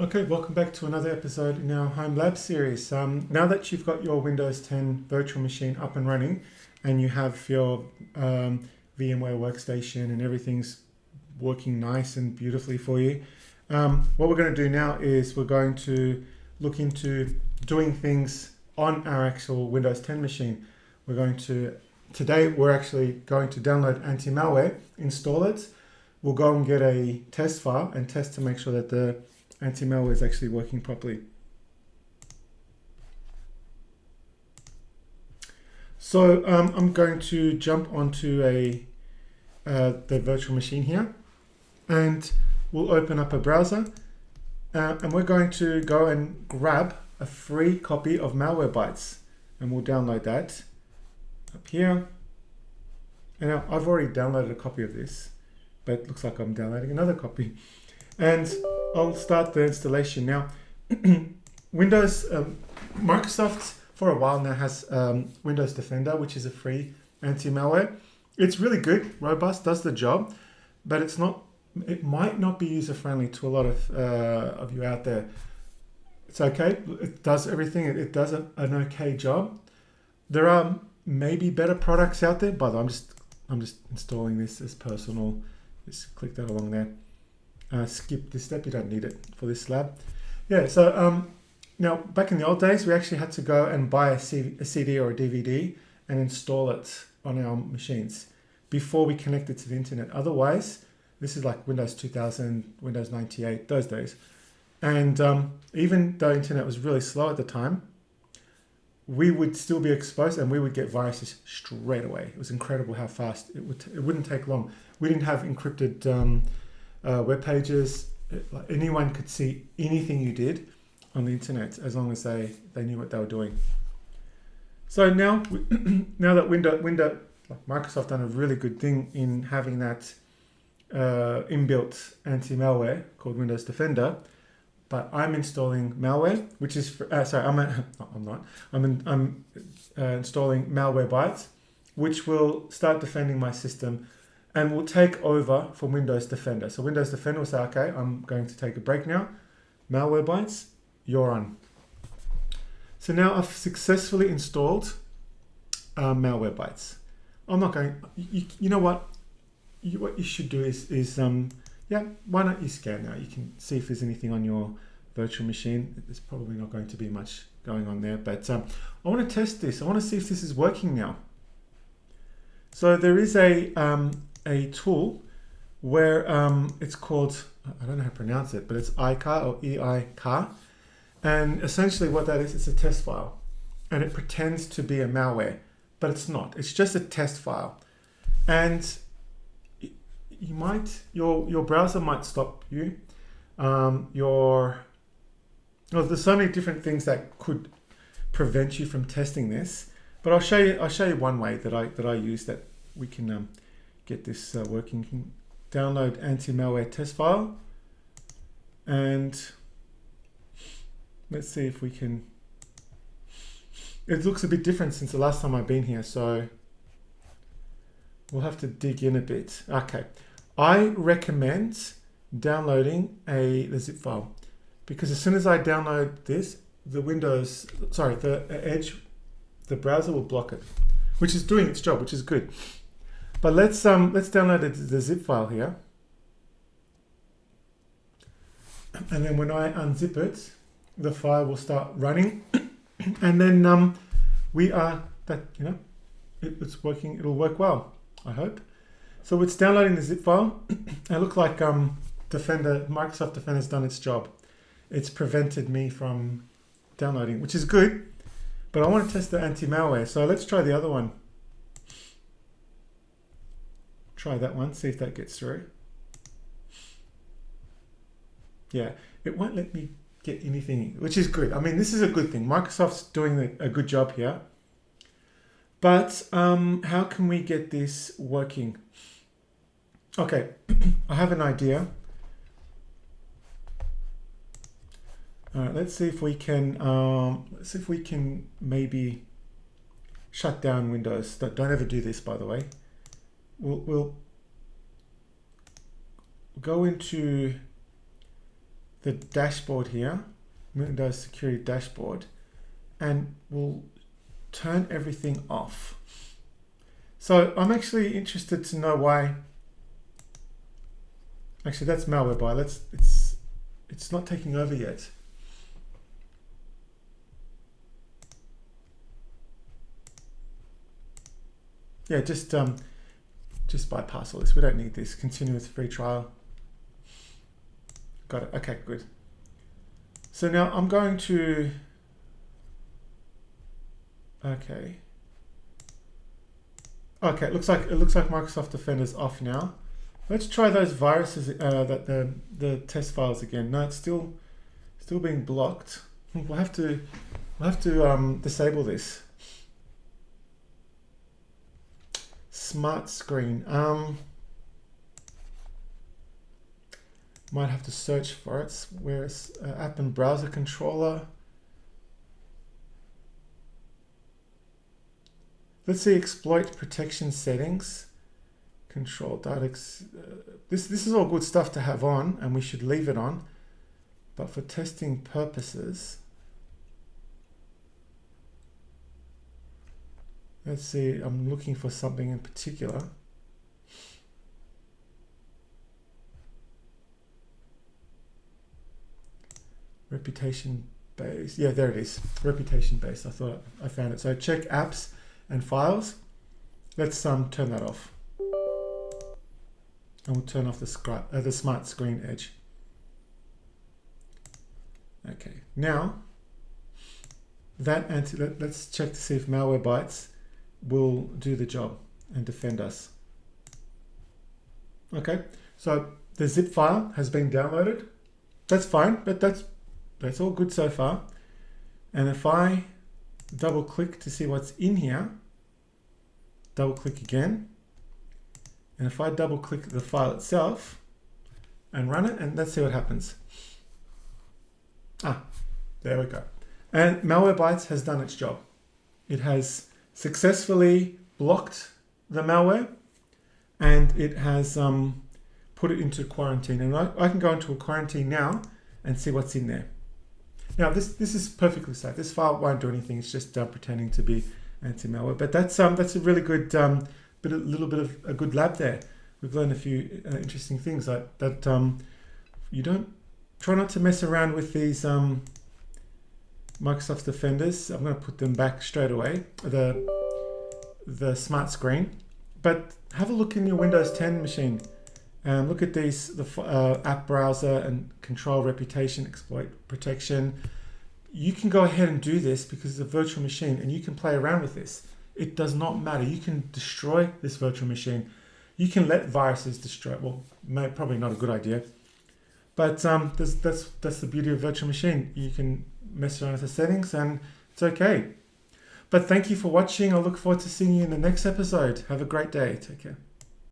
Okay, welcome back to another episode in our Home Lab Series. Now that you've got your Windows 10 virtual machine up and running and you have your VMware workstation and everything's working nice and beautifully for you, what we're going to do now is we're going to look into doing things on our actual Windows 10 machine. Today we're actually going to download Anti-Malware, install it. We'll go and get a test file and test to make sure that the Anti-Malware is actually working properly. So I'm going to jump onto the virtual machine here, and we'll open up a browser, and we're going to go and grab a free copy of Malwarebytes, and we'll download that up here. And now I've already downloaded a copy of this, but it looks like I'm downloading another copy. And I'll start the installation now. Microsoft for a while now has Windows Defender, which is a free anti-malware. It's really good, robust, does the job, but it might not be user-friendly to a lot of you out there. It's okay, it does everything, it does an okay job. There are maybe better products out there, by the way, I'm just installing this as personal. Just click that along there. Skip this step, you don't need it for this lab. Yeah, so now back in the old days, we actually had to go and buy a CD or a DVD and install it on our machines before we connected to the internet. Otherwise, this is like Windows 2000, Windows 98, those days. And even though internet was really slow at the time, we would still be exposed and we would get viruses straight away. It was incredible how fast it wouldn't take long. We didn't have encrypted web pages. Anyone could see anything you did on the internet as long as they knew what they were doing. So now that Microsoft done a really good thing in having that inbuilt anti-malware called Windows Defender, but I'm installing malware, which is I'm installing Malwarebytes, which will start defending my system and will take over from Windows Defender. So Windows Defender will say, okay, I'm going to take a break now. Malwarebytes, you're on. So now I've successfully installed Malwarebytes. I'm not going, you know what? What you should do is why don't you scan now? You can see if there's anything on your virtual machine. There's probably not going to be much going on there, but I want to test this. I want to see if this is working now. So there is a tool where it's called, I don't know how to pronounce it, but it's EICAR or EICAR. And essentially what that is, it's a test file. And it pretends to be a malware, but it's not. It's just a test file. And your browser might stop you. There's so many different things that could prevent you from testing this. But I'll show you one way that I use that we can get this working. You can download anti-malware test file, and let's see if we can. It looks a bit different since the last time I've been here, so we'll have to dig in a bit. Okay, I recommend downloading the zip file, because as soon as I download this, the Edge, the browser will block it, which is doing its job, which is good. But let's download the zip file here, and then when I unzip it, the file will start running, and then it's working. It'll work well, I hope. So it's downloading the zip file. It looks like Microsoft Defender's done its job. It's prevented me from downloading, which is good. But I want to test the anti-malware, so let's try the other one. Try that one, see if that gets through. Yeah, it won't let me get anything, which is good. I mean, this is a good thing. Microsoft's doing a good job here. But how can we get this working? Okay, I have an idea. All right, let's see if we can. Maybe shut down Windows. Don't ever do this, by the way. We'll go into the dashboard here, Windows Security Dashboard, and we'll turn everything off. So I'm actually interested to know why. Actually, that's Malwarebytes. It's not taking over yet. Yeah, just bypass all this. We don't need this. Continue with free trial. Got it. Okay, good. So now I'm going to. Okay. Okay, it looks like Microsoft Defender's off now. Let's try those viruses, that the test files again. No, it's still being blocked. We'll have to disable this. Smart screen. Might have to search for it. Where's app and browser controller? Let's see, exploit protection settings. Control data. This is all good stuff to have on, and we should leave it on. But for testing purposes, let's see. I'm looking for something in particular. Reputation based. Yeah, there it is. Reputation based. I thought I found it. So check apps and files. Let's turn that off. And we'll turn off the smart screen edge. Okay, now let's check to see if Malwarebytes will do the job and defend us. Okay, so the zip file has been downloaded. That's fine, but that's all good so far. And if I double click to see what's in here, double click again. And if I double click the file itself and run it, and let's see what happens. Ah, there we go. And Malwarebytes has done its job. It has successfully blocked the malware, and it has put it into quarantine. And I can go into a quarantine now and see what's in there. Now this is perfectly safe. This file won't do anything. It's just pretending to be anti-malware. But that's a really good a little bit of a good lab there. We've learned a few interesting things that you don't try not to mess around with these Microsoft Defenders. I'm going to put them back straight away. The smart screen, but have a look in your Windows 10 machine and look at these: the app browser and control reputation, exploit protection. You can go ahead and do this because it's a virtual machine, and you can play around with this. It does not matter. You can destroy this virtual machine. You can let viruses destroy it. Well, probably not a good idea. But that's the beauty of virtual machine. You can mess around with the settings and it's okay. But thank you for watching. I look forward to seeing you in the next episode. Have a great day. Take care.